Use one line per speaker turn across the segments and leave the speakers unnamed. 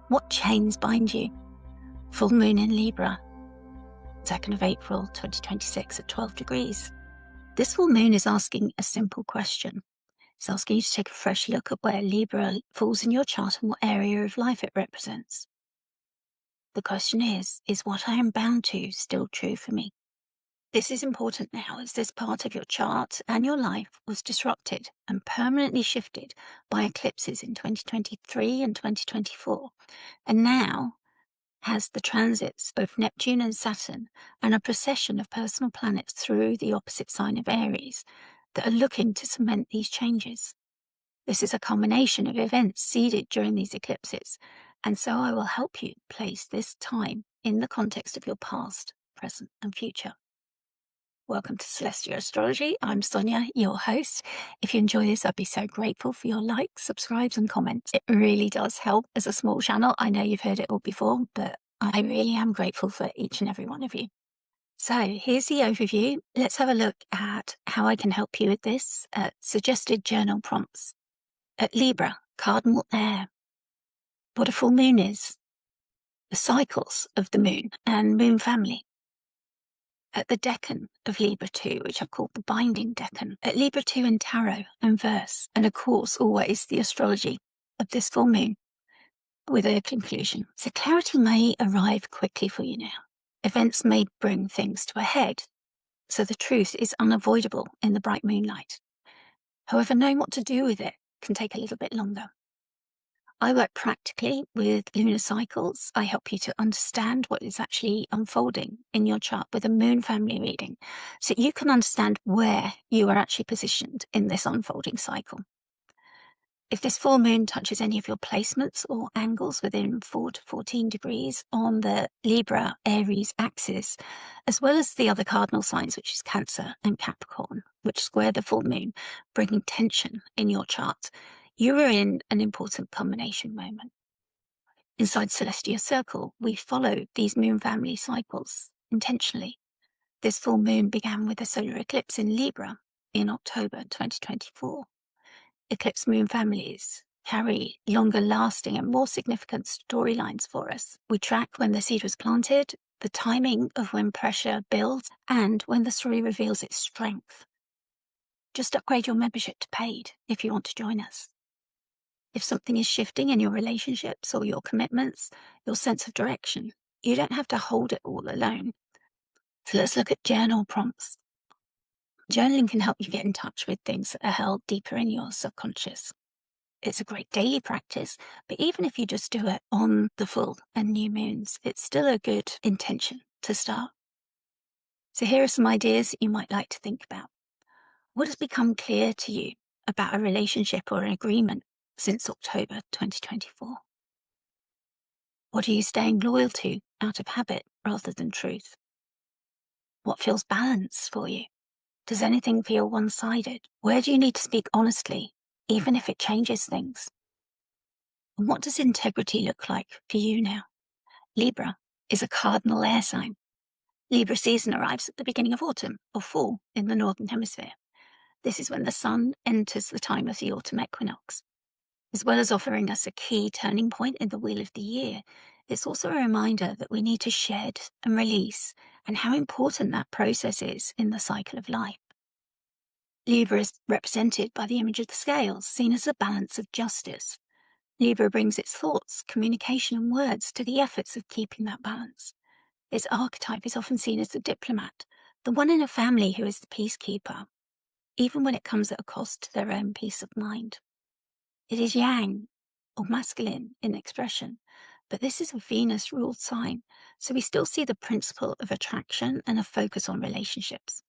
What chains bind you? Full moon in Libra, 2nd of April 2026 at 12 degrees. This full moon is asking a simple question. It's asking you to take a fresh look at where Libra falls in your chart and what area of life it represents. The question is what I am bound to still true for me? This is important now as this part of your chart and your life was disrupted and permanently shifted by eclipses in 2023 and 2024, and now has the transits of Neptune and Saturn and a procession of personal planets through the opposite sign of Aries that are looking to cement these changes. This is a culmination of events seeded during these eclipses, and so I will help you place this time in the context of your past, present, and future. Welcome to Celestia Astrology. I'm Sonia, your host. If you enjoy this, I'd be so grateful for your likes, subscribes, and comments. It really does help as a small channel. I know you've heard it all before, but I really am grateful for each and every one of you. So here's the overview. Let's have a look at how I can help you with this. Suggested journal prompts. At Libra, Cardinal Air. What a full moon is. The cycles of the moon and moon family. At the Decan of Libra II, which I've called the binding Decan, at Libra II in tarot and verse, and of course always the astrology of this full moon with a conclusion. So clarity may arrive quickly for you now. Events may bring things to a head, so the truth is unavoidable in the bright moonlight. However, knowing what to do with it can take a little bit longer. I work practically with lunar cycles. I help you to understand what is actually unfolding in your chart with a moon family reading, so you can understand where you are actually positioned in this unfolding cycle. If this full moon touches any of your placements or angles within 4 to 14 degrees on the Libra Aries axis, as well as the other cardinal signs, which is Cancer and Capricorn, which square the full moon, bringing tension in your chart, you are in an important culmination moment. Inside Celestia Circle, we follow these moon family cycles intentionally. This full moon began with a solar eclipse in Libra in October 2024. Eclipse moon families carry longer lasting and more significant storylines for us. We track when the seed was planted, the timing of when pressure builds, and when the story reveals its strength. Just upgrade your membership to paid if you want to join us. If something is shifting in your relationships or your commitments, your sense of direction, you don't have to hold it all alone. So let's look at journal prompts. Journaling can help you get in touch with things that are held deeper in your subconscious. It's a great daily practice, but even if you just do it on the full and new moons, it's still a good intention to start. So here are some ideas that you might like to think about. What has become clear to you about a relationship or an agreement since October 2024? What are you staying loyal to out of habit rather than truth? What feels balanced for you? Does anything feel one-sided? Where do you need to speak honestly, even if it changes things? And what does integrity look like for you now? Libra is a cardinal air sign. Libra season arrives at the beginning of autumn or fall in the Northern Hemisphere. This is when the sun enters the time of the autumn equinox. As well as offering us a key turning point in the wheel of the year, it's also a reminder that we need to shed and release, and how important that process is in the cycle of life. Libra is represented by the image of the scales, seen as a balance of justice. Libra brings its thoughts, communication, and words to the efforts of keeping that balance. Its archetype is often seen as the diplomat, the one in a family who is the peacekeeper, even when it comes at a cost to their own peace of mind. It is yang, or masculine in expression, but this is a Venus-ruled sign, so we still see the principle of attraction and a focus on relationships.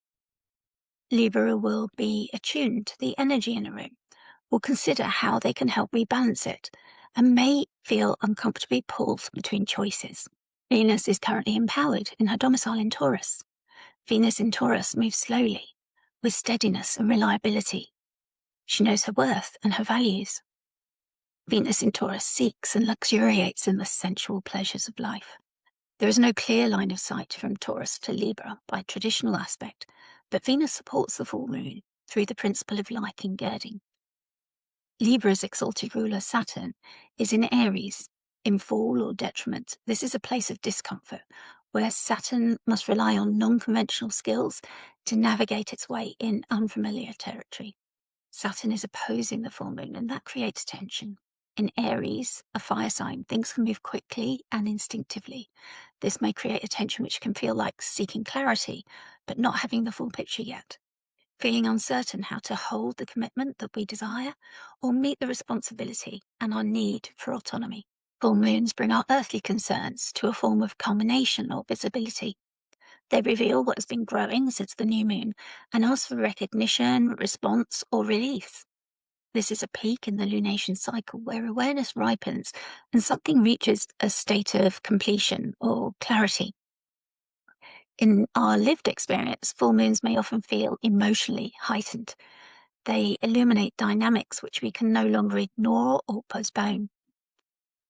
Libra will be attuned to the energy in a room, will consider how they can help rebalance it, and may feel uncomfortably pulled between choices. Venus is currently empowered in her domicile in Taurus. Venus in Taurus moves slowly, with steadiness and reliability. She knows her worth and her values. Venus in Taurus seeks and luxuriates in the sensual pleasures of life. There is no clear line of sight from Taurus to Libra by traditional aspect, but Venus supports the full moon through the principle of liking girding. Libra's exalted ruler Saturn is in Aries, in fall or detriment. This is a place of discomfort where Saturn must rely on non-conventional skills to navigate its way in unfamiliar territory. Saturn is opposing the full moon, and that creates tension. In Aries, a fire sign, things can move quickly and instinctively. This may create a tension which can feel like seeking clarity, but not having the full picture yet. Feeling uncertain how to hold the commitment that we desire or meet the responsibility and our need for autonomy. Full moons bring our earthly concerns to a form of culmination or visibility. They reveal what has been growing since the new moon and ask for recognition, response, or release. This is a peak in the lunation cycle where awareness ripens and something reaches a state of completion or clarity. In our lived experience, full moons may often feel emotionally heightened. They illuminate dynamics which we can no longer ignore or postpone.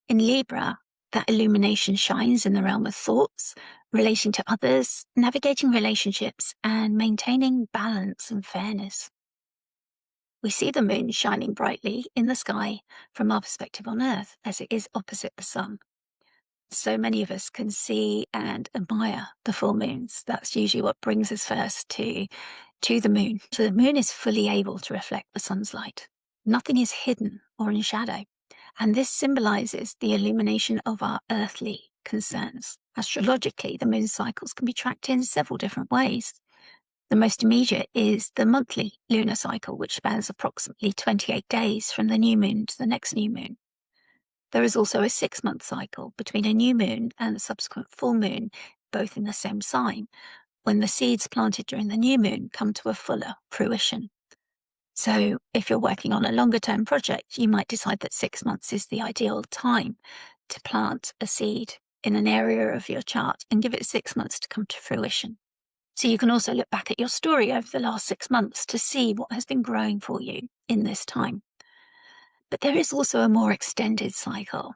In Libra, that illumination shines in the realm of thoughts, relating to others, navigating relationships, and maintaining balance and fairness. We see the moon shining brightly in the sky from our perspective on Earth, as it is opposite the sun. So many of us can see and admire the full moons. That's usually what brings us first to the moon. So the moon is fully able to reflect the sun's light. Nothing is hidden or in shadow. And this symbolizes the illumination of our earthly concerns. Astrologically, the moon cycles can be tracked in several different ways. The most immediate is the monthly lunar cycle, which spans approximately 28 days from the new moon to the next new moon. There is also a 6-month cycle between a new moon and the subsequent full moon, both in the same sign, when the seeds planted during the new moon come to a fuller fruition. So if you're working on a longer term project, you might decide that 6 months is the ideal time to plant a seed in an area of your chart and give it 6 months to come to fruition. So you can also look back at your story over the last 6 months to see what has been growing for you in this time. But there is also a more extended cycle,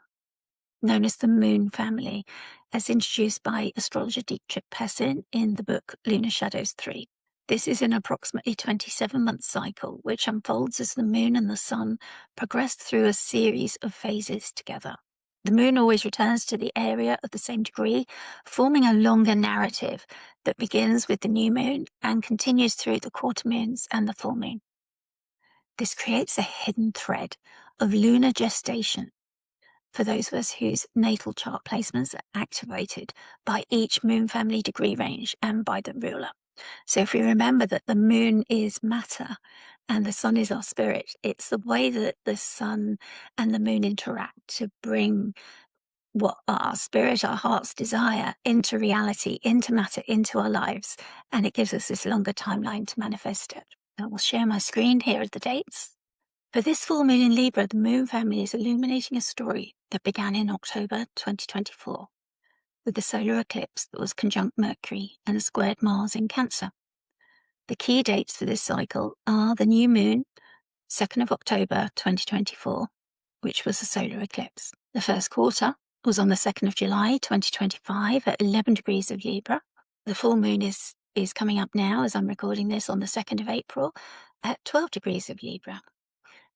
known as the moon family, as introduced by astrologer Decan in the book Lunar Shadows 3. This is an approximately 27-month cycle, which unfolds as the moon and the sun progress through a series of phases together. The moon always returns to the area of the same degree, forming a longer narrative that begins with the new moon and continues through the quarter moons and the full moon. This creates a hidden thread of lunar gestation for those of us whose natal chart placements are activated by each moon family degree range and by the ruler. So if we remember that the moon is matter and the sun is our spirit, it's the way that the sun and the moon interact to bring what our spirit, our heart's desire into reality, into matter, into our lives. And it gives us this longer timeline to manifest it. I will share my screen. Here are the dates. For this full moon in Libra, the moon family is illuminating a story that began in October 2024 with the solar eclipse that was conjunct Mercury and squared Mars in Cancer. The key dates for this cycle are the new moon, 2nd of October 2024, which was a solar eclipse. The first quarter was on the 2nd of July 2025 at 11 degrees of Libra. The full moon is coming up now as I'm recording this on the 2nd of April at 12 degrees of Libra.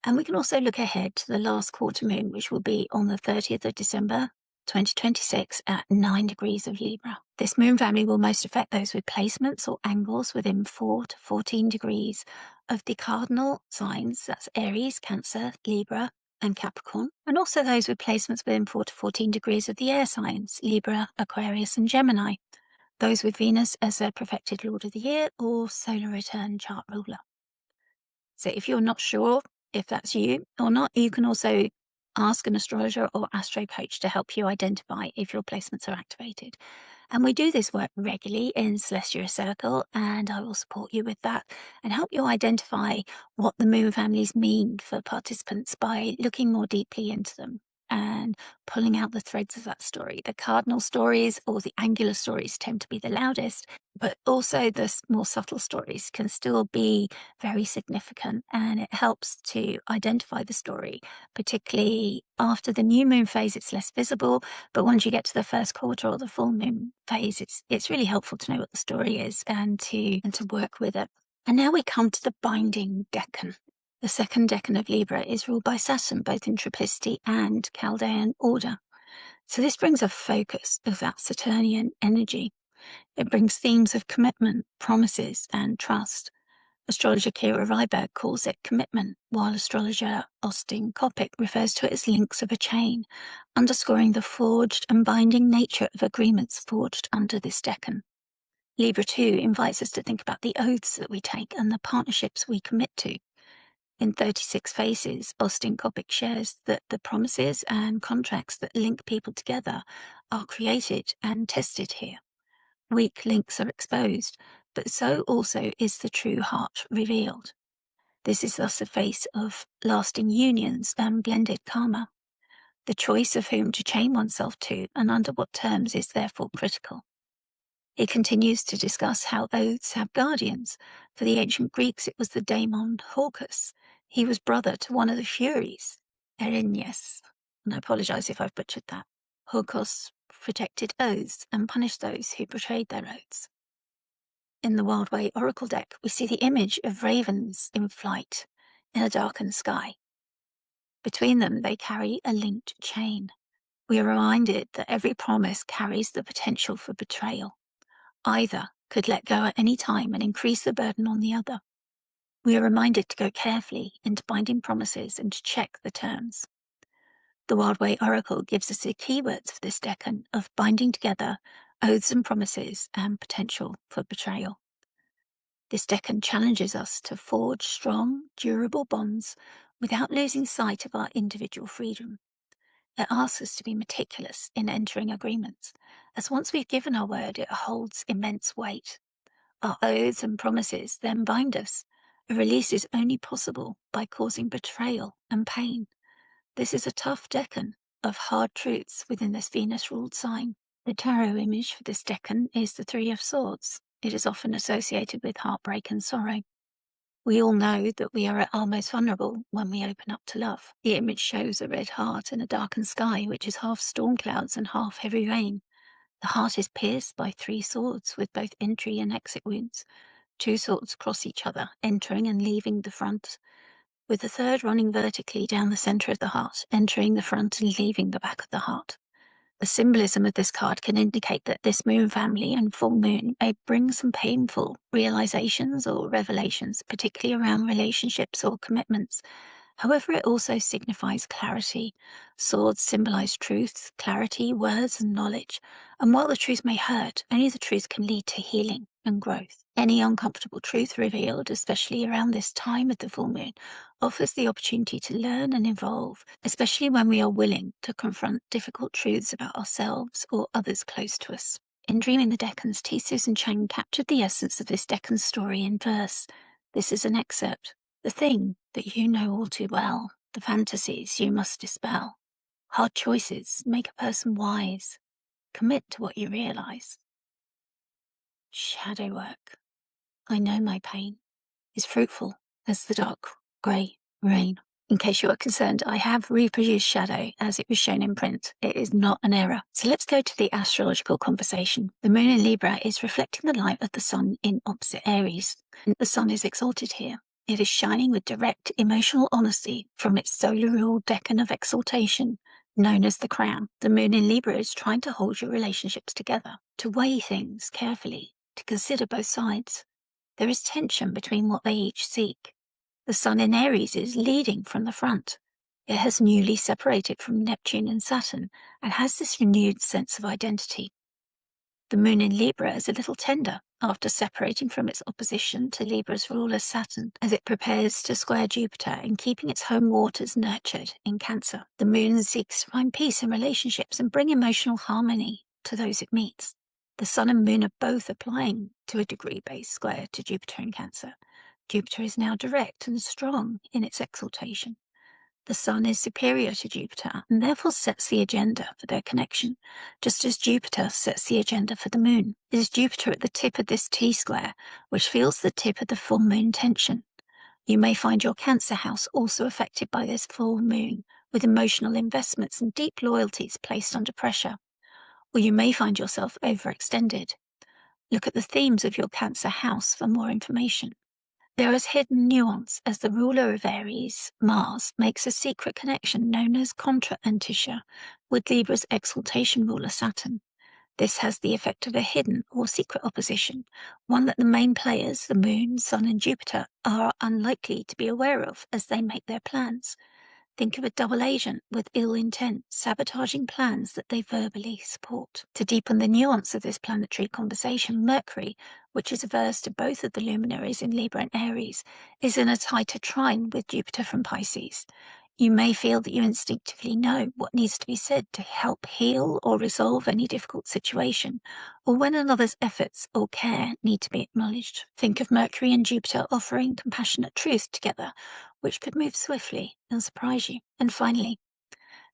And we can also look ahead to the last quarter moon, which will be on the 30th of December 2026 at 9 degrees of Libra. This moon family will most affect those with placements or angles within 4 to 14 degrees of the cardinal signs, that's Aries, Cancer, Libra, and Capricorn, and also those with placements within 4 to 14 degrees of the air signs, Libra, Aquarius, and Gemini, those with Venus as their perfected Lord of the Year or solar return chart ruler. So if you're not sure if that's you or not, you can also ask an astrologer or astro coach to help you identify if your placements are activated. And we do this work regularly in Celestia Circle, and I will support you with that and help you identify what the moon families mean for participants by looking more deeply into them and pulling out the threads of that story. The cardinal stories or the angular stories tend to be the loudest, but also the more subtle stories can still be very significant, and it helps to identify the story, particularly after the new moon phase. It's less visible, but once you get to the first quarter or the full moon phase, it's really helpful to know what the story is and to work with it. And now we come to the binding Decan. The second Decan of Libra is ruled by Saturn, both in triplicity and Chaldean order. So this brings a focus of that Saturnian energy. It brings themes of commitment, promises, and trust. Astrologer Kira Ryberg calls it commitment, while astrologer Austin Coppock refers to it as links of a chain, underscoring the forged and binding nature of agreements forged under this decan. Libra II invites us to think about the oaths that we take and the partnerships we commit to. In 36 Faces, Austin Coppock shares that the promises and contracts that link people together are created and tested here. Weak links are exposed, but so also is the true heart revealed. This is thus a face of lasting unions and blended karma. The choice of whom to chain oneself to and under what terms is therefore critical. He continues to discuss how oaths have guardians. For the ancient Greeks, it was the daemon Hawkus. He was brother to one of the Furies, Erinyes. And I apologize if I've butchered that. Hawkus protected oaths and punished those who betrayed their oaths. In the Wild Way Oracle deck, we see the image of ravens in flight in a darkened sky. Between them, they carry a linked chain. We are reminded that every promise carries the potential for betrayal. Either could let go at any time and increase the burden on the other. We are reminded to go carefully into binding promises and to check the terms. The Wild Way Oracle gives us the keywords for this decan of binding together, oaths and promises, and potential for betrayal. This decan challenges us to forge strong, durable bonds without losing sight of our individual freedom. It asks us to be meticulous in entering agreements, as once we've given our word, it holds immense weight. Our oaths and promises then bind us. A release is only possible by causing betrayal and pain. This is a tough decan of hard truths within this Venus-ruled sign. The tarot image for this decan is the Three of Swords. It is often associated with heartbreak and sorrow. We all know that we are at our most vulnerable when we open up to love. The image shows a red heart in a darkened sky, which is half storm clouds and half heavy rain. The heart is pierced by 3 swords with both entry and exit wounds. 2 swords cross each other, entering and leaving the front, with the third running vertically down the center of the heart, entering the front and leaving the back of the heart. The symbolism of this card can indicate that this moon family and full moon may bring some painful realizations or revelations, particularly around relationships or commitments. However, it also signifies clarity. Swords symbolize truth, clarity, words, and knowledge. And while the truth may hurt, only the truth can lead to healing and growth. Any uncomfortable truth revealed, especially around this time of the full moon, offers the opportunity to learn and evolve, especially when we are willing to confront difficult truths about ourselves or others close to us. In Dreaming the Decans, T. Susan Chang captured the essence of this decan story in verse. This is an excerpt. The thing that you know all too well, the fantasies you must dispel. Hard choices make a person wise. Commit to what you realize. Shadow work. I know my pain is fruitful as the dark grey rain. In case you are concerned, I have reproduced shadow as it was shown in print. It is not an error. So let's go to the astrological conversation. The moon in Libra is reflecting the light of the sun in opposite Aries. The sun is exalted here. It is shining with direct emotional honesty from its solar-ruled decan of exaltation, known as the crown. The moon in Libra is trying to hold your relationships together, to weigh things carefully, to consider both sides. There is tension between what they each seek. The sun in Aries is leading from the front. It has newly separated from Neptune and Saturn and has this renewed sense of identity. The moon in Libra is a little tender after separating from its opposition to Libra's ruler Saturn as it prepares to square Jupiter and keeping its home waters nurtured in Cancer. The moon seeks to find peace in relationships and bring emotional harmony to those it meets. The sun and moon are both applying to a degree-based square to Jupiter in Cancer. Jupiter is now direct and strong in its exaltation. The sun is superior to Jupiter and therefore sets the agenda for their connection, just as Jupiter sets the agenda for the moon. It is Jupiter at the tip of this T-square, which feels the tip of the full moon tension. You may find your Cancer house also affected by this full moon, with emotional investments and deep loyalties placed under pressure. Or you may find yourself overextended. Look at the themes of your Cancer house for more information. There is hidden nuance as the ruler of Aries, Mars, makes a secret connection known as contra antitia with Libra's exaltation ruler Saturn. This has the effect of a hidden or secret opposition, one that the main players, the Moon, Sun and Jupiter, are unlikely to be aware of as they make their plans. Think of a double agent with ill intent, sabotaging plans that they verbally support. To deepen the nuance of this planetary conversation, Mercury, which is averse to both of the luminaries in Libra and Aries, is in a tighter trine with Jupiter from Pisces. You may feel that you instinctively know what needs to be said to help heal or resolve any difficult situation, or when another's efforts or care need to be acknowledged. Think of Mercury and Jupiter offering compassionate truth together, which could move swiftly and surprise you. And finally,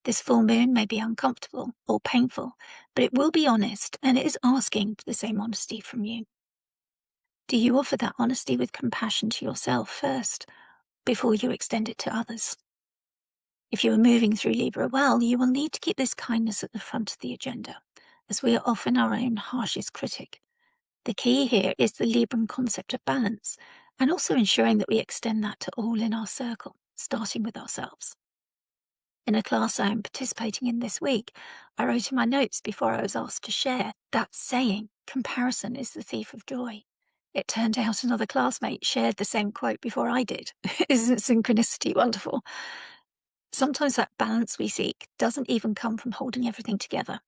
this full moon may be uncomfortable or painful, but it will be honest, and it is asking for the same honesty from you. Do you offer that honesty with compassion to yourself first, before you extend it to others? If you are moving through Libra well, you will need to keep this kindness at the front of the agenda, as we are often our own harshest critic. The key here is the Libran concept of balance, and also ensuring that we extend that to all in our circle, starting with ourselves. In a class I am participating in this week, I wrote in my notes before I was asked to share that saying, comparison is the thief of joy. It turned out another classmate shared the same quote before I did. Isn't synchronicity wonderful? Sometimes that balance we seek doesn't even come from holding everything together.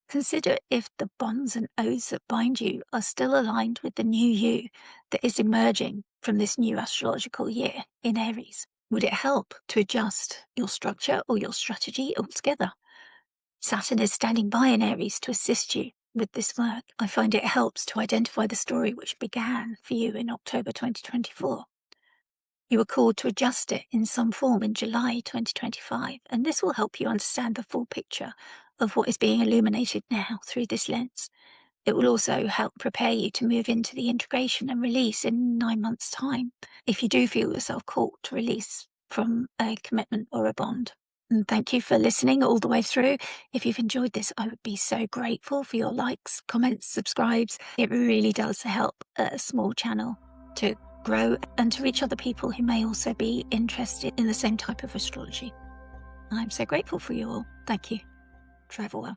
Consider if the bonds and oaths that bind you are still aligned with the new you that is emerging from this new astrological year in Aries. Would it help to adjust your structure or your strategy altogether? Saturn is standing by in Aries to assist you with this work. I find it helps to identify the story which began for you in October 2024. You are called to adjust it in some form in July 2025, and this will help you understand the full picture of what is being illuminated now through this lens. It will also help prepare you to move into the integration and release in 9 months' time, if you do feel yourself called to release from a commitment or a bond. And thank you for listening all the way through. If you've enjoyed this, I would be so grateful for your likes, comments, subscribes. It really does help a small channel to grow and to reach other people who may also be interested in the same type of astrology. I'm so grateful for you all. Thank you. Travel well.